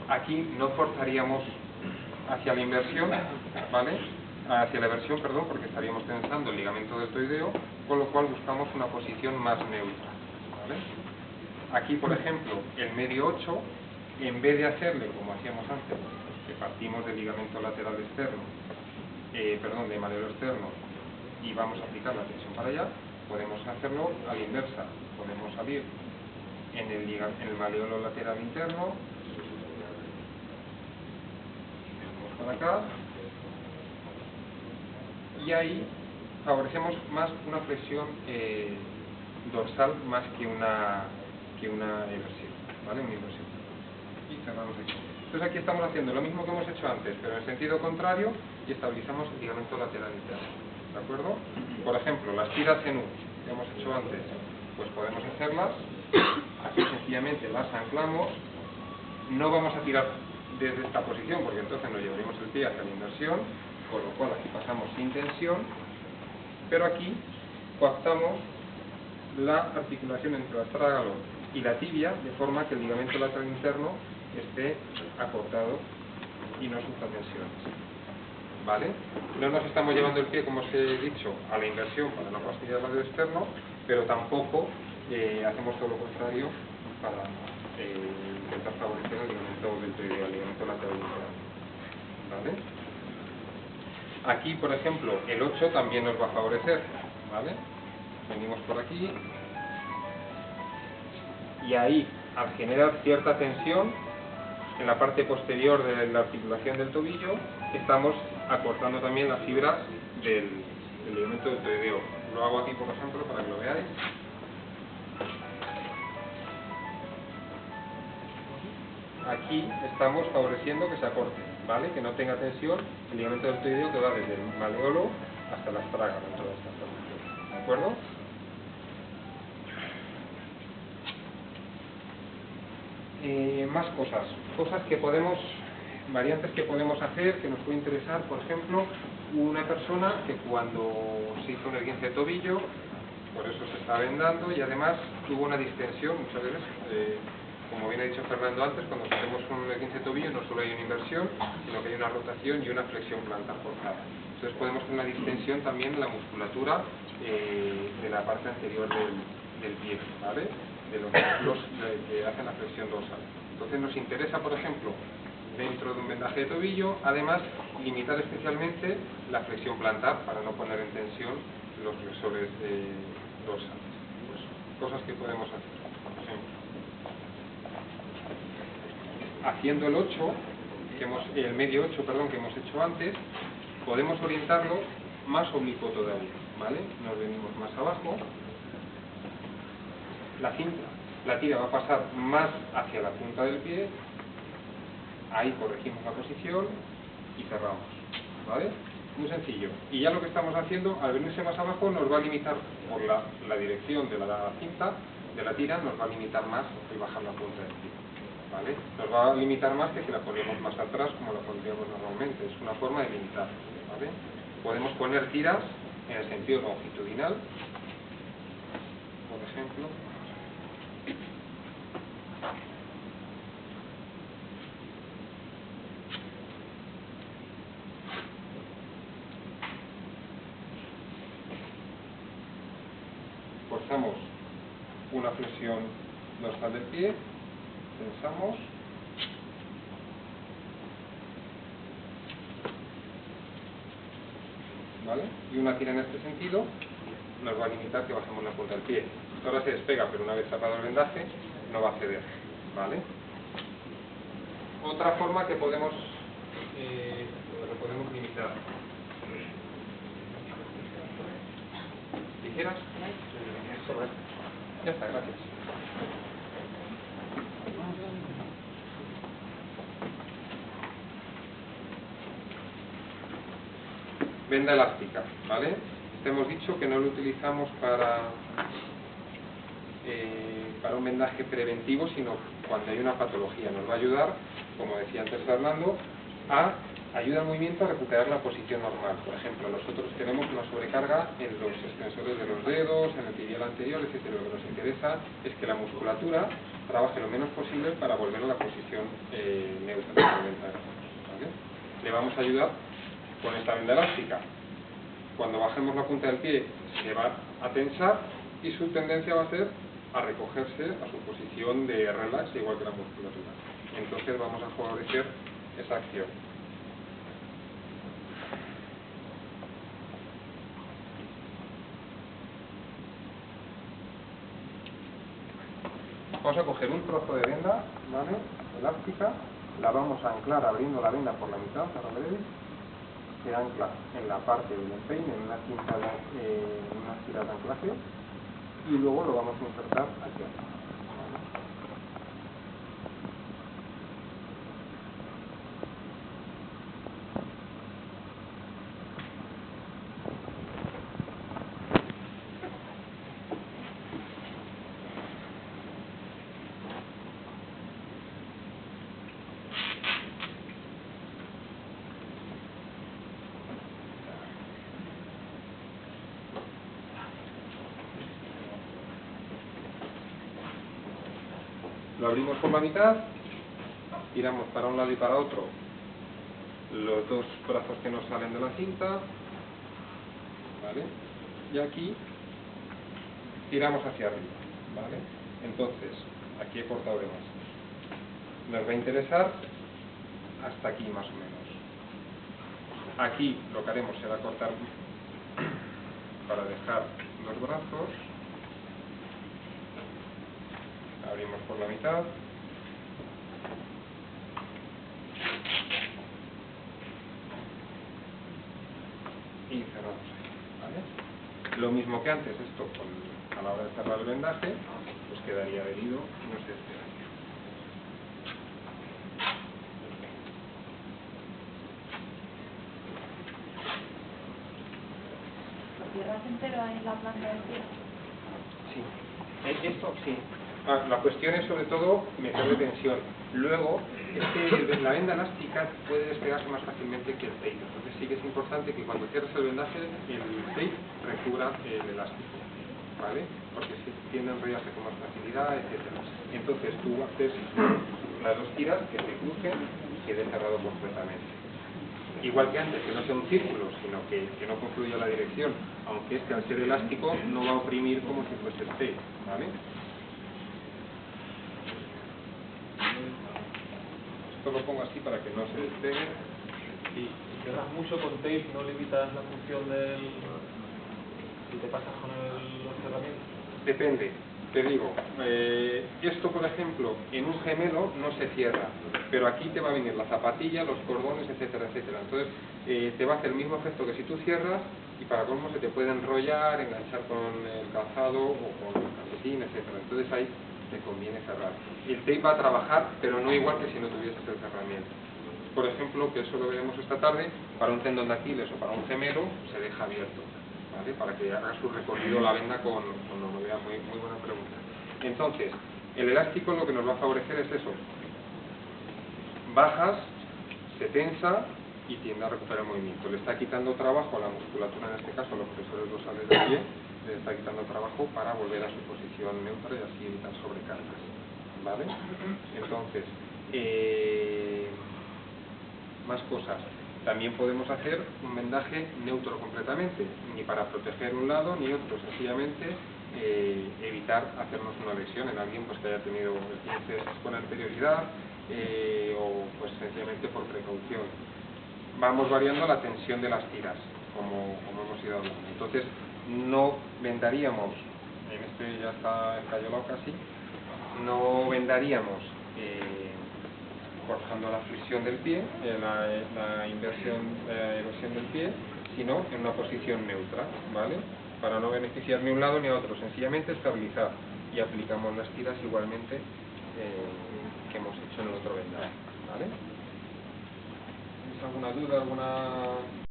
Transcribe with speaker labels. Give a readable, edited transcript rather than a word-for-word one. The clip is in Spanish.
Speaker 1: Aquí no forzaríamos hacia la inversión, ¿vale? Hacia la eversión, perdón, porque estaríamos tensando el ligamento deltoideo, con lo cual buscamos una posición más neutra, ¿vale? Aquí, por ejemplo, el medio 8, en vez de hacerle como hacíamos antes, que partimos del ligamento lateral externo, de malleolo externo, y vamos a aplicar la tensión para allá, podemos hacerlo a la inversa. Podemos salir en el malleolo lateral interno, vamos para acá, y ahí favorecemos más una flexión dorsal más que una eversión, ¿vale? Una inversión. Y cerramos aquí. Entonces aquí estamos haciendo lo mismo que hemos hecho antes, pero en sentido contrario, y estabilizamos el ligamento lateral interno, ¿de acuerdo? Por ejemplo, las tiras en U que hemos hecho antes, pues podemos hacerlas, aquí sencillamente las anclamos, no vamos a tirar desde esta posición, porque entonces nos llevaríamos el pie hacia la inversión, con lo cual aquí pasamos sin tensión, pero aquí coaptamos la articulación entre el astrágalo y la tibia, de forma que el ligamento lateral interno esté acortado y no sufra tensiones, ¿vale? No nos estamos llevando el pie, como os he dicho, a la inversión para no fastidiar el lado externo, pero tampoco hacemos todo lo contrario para intentar favorecer el ligamento deltoideo, el ligamento lateral interno, ¿vale? Aquí, por ejemplo, el 8 también nos va a favorecer, ¿vale? Venimos por aquí, y ahí, al generar cierta tensión en la parte posterior de la articulación del tobillo, estamos acortando también las fibras del ligamento deltoideo. Lo hago aquí, por ejemplo, para que lo veáis. Aquí estamos favoreciendo que se acorte, ¿vale? Que no tenga tensión el ligamento deltoideo, que va desde el malleolo hasta el astrágalo en toda esta posición, ¿de acuerdo? Más cosas que podemos, variantes que podemos hacer, que nos puede interesar. Por ejemplo, una persona que cuando se hizo un esguince de tobillo, por eso se está vendando, y además tuvo una distensión muchas veces, como bien ha dicho Fernando antes, cuando hacemos un esguince de tobillo no solo hay una inversión, sino que hay una rotación y una flexión plantar forzada. Entonces podemos tener una distensión también en la musculatura de la parte anterior del pie, ¿vale? De los músculos que hacen la flexión dorsal. Entonces nos interesa, por ejemplo, dentro de un vendaje de tobillo, además, limitar especialmente la flexión plantar para no poner en tensión los flexores dorsales. Pues, cosas que podemos hacer, por ejemplo. Haciendo el medio 8, perdón, que hemos hecho antes, podemos orientarlo más oblicuo todavía, ¿vale? Nos venimos más abajo. La tira va a pasar más hacia la punta del pie, ahí corregimos la posición y cerramos, ¿vale? Muy sencillo. Y ya lo que estamos haciendo, al venirse más abajo, nos va a limitar por la dirección de la cinta, de la tira, nos va a limitar más el bajar la punta del pie, ¿vale? Nos va a limitar más que si la ponemos más atrás, como la pondríamos normalmente. Es una forma de limitar, ¿vale? Podemos poner tiras en el sentido longitudinal, por ejemplo. Forzamos una flexión dorsal del pie, tensamos, ¿vale? Y una tira en este sentido nos va a limitar que bajemos la punta del pie. Esto ahora se despega, pero una vez tapado el vendaje no va a ceder, ¿vale? Otra forma que podemos limitar. ¿Tijeras? Ya está, gracias. Venda elástica, ¿vale? Hemos dicho que no lo utilizamos para un vendaje preventivo, sino cuando hay una patología. Nos va a ayudar, como decía antes Fernando, a ayuda al movimiento a recuperar la posición normal. Por ejemplo, nosotros tenemos una sobrecarga en los extensores de los dedos, en el tibial anterior, etc. Lo que nos interesa es que la musculatura trabaje lo menos posible para volver a la posición neutra. ¿Vale? Le vamos a ayudar con esta venda elástica. Cuando bajemos la punta del pie se va a tensar y su tendencia va a ser a recogerse a su posición de relax, igual que la musculatura. Entonces vamos a favorecer esa acción. Vamos a coger un trozo de venda, ¿vale?, elástica, la vamos a anclar abriendo la venda por la mitad, ahora veréis, se ancla en la parte del empeine, en una cinta en unas tiras de anclaje, y luego lo vamos a insertar aquí atrás. Lo abrimos por la mitad, tiramos para un lado y para otro los dos brazos que nos salen de la cinta, ¿vale? Y aquí tiramos hacia arriba, ¿vale? Entonces, aquí he cortado de más. Nos va a interesar hasta aquí más o menos. Aquí lo que haremos será cortar para dejar los brazos. Abrimos por la mitad. Y cerramos ahí, ¿vale? Lo mismo que antes, esto a la hora de cerrar el vendaje, pues quedaría adherido y no se despega.
Speaker 2: ¿Lo cierras entero ahí en la planta del pie?
Speaker 1: Sí. Esto sí. La cuestión es sobre todo meterle tensión. Luego, la venda elástica puede despegarse más fácilmente que el tape. Entonces sí que es importante que cuando cierres el vendaje, el tape recubra el elástico, ¿vale? Porque se tiende a enrollarse con más facilidad, etc. Entonces tú haces las dos tiras que se crujen y quede cerrado completamente. Igual que antes, que no sea un círculo, sino que no confluya la dirección, aunque este al ser elástico no va a oprimir como si fuese el tape, ¿vale? Esto lo pongo así para que no se despegue.
Speaker 3: Y si cierras mucho con tape, ¿no limitas la función del... si te pasas con los cerramientos?
Speaker 1: Depende, te digo, esto por ejemplo, en un gemelo no se cierra, pero aquí te va a venir la zapatilla, los cordones, etcétera, etcétera. Entonces te va a hacer el mismo efecto que si tú cierras, y para colmo se te puede enrollar, enganchar con el calzado o con el calcetín, etcétera. Entonces ahí te conviene cerrar. El tape va a trabajar, pero no igual que si no tuvieses el cerramiento. Por ejemplo, que eso lo veremos esta tarde, para un tendón de Aquiles o para un gemelo se deja abierto, ¿vale? Para que haga su recorrido la venda con normalidad. Muy buena pregunta. Entonces, el elástico lo que nos va a favorecer es eso. Bajas, se tensa y tiende a recuperar el movimiento. Le está quitando trabajo a la musculatura, en este caso a los flexores dorsales del pie, le está quitando trabajo para volver a su posición neutra y así evitar sobrecargas, ¿vale? Entonces, más cosas. También podemos hacer un vendaje neutro completamente, ni para proteger un lado ni otro, sencillamente evitar hacernos una lesión en alguien pues que haya tenido esguinces con anterioridad o pues sencillamente por precaución. Vamos variando la tensión de las tiras, como hemos ido hablando. Entonces, no vendaríamos, en este ya está encallolado casi, no vendaríamos forjando la flexión del pie, la erosión del pie, sino en una posición neutra, ¿vale? Para no beneficiar ni un lado ni a otro, sencillamente estabilizar y aplicamos las tiras igualmente que hemos hecho en el otro vendaje, ¿vale? ¿Tienes alguna duda, alguna